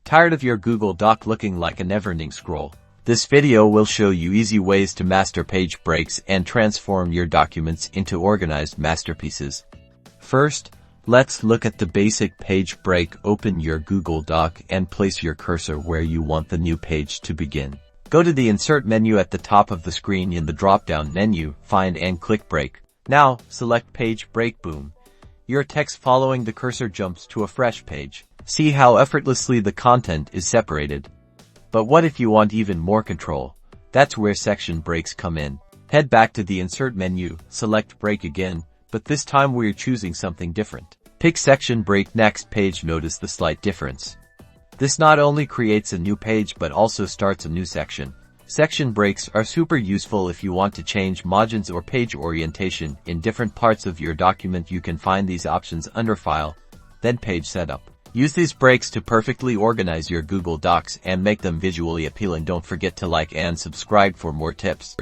Tired of your Google Doc looking like a never-ending scroll? This video will show you easy ways to master page breaks and transform your documents into organized masterpieces. First, let's look at the basic page break. Open your Google Doc and place your cursor where you want the new page to begin. Go to the Insert menu at the top of the screen. In the drop-down menu, find and click Break. Now, select Page Break. Boom. Your text following the cursor jumps to a fresh page. See how effortlessly the content is separated. But what if you want even more control? That's where section breaks come in. Head back to the Insert menu, select Break again, but this time we're choosing something different. Pick Section Break. Next page. Notice the slight difference. This not only creates a new page but also starts a new section. Section breaks are super useful if you want to change margins or page orientation in different parts of your document. You can find these options under File, then Page Setup. Use these breaks to perfectly organize your Google Docs and make them visually appealing. Don't forget to like and subscribe for more tips.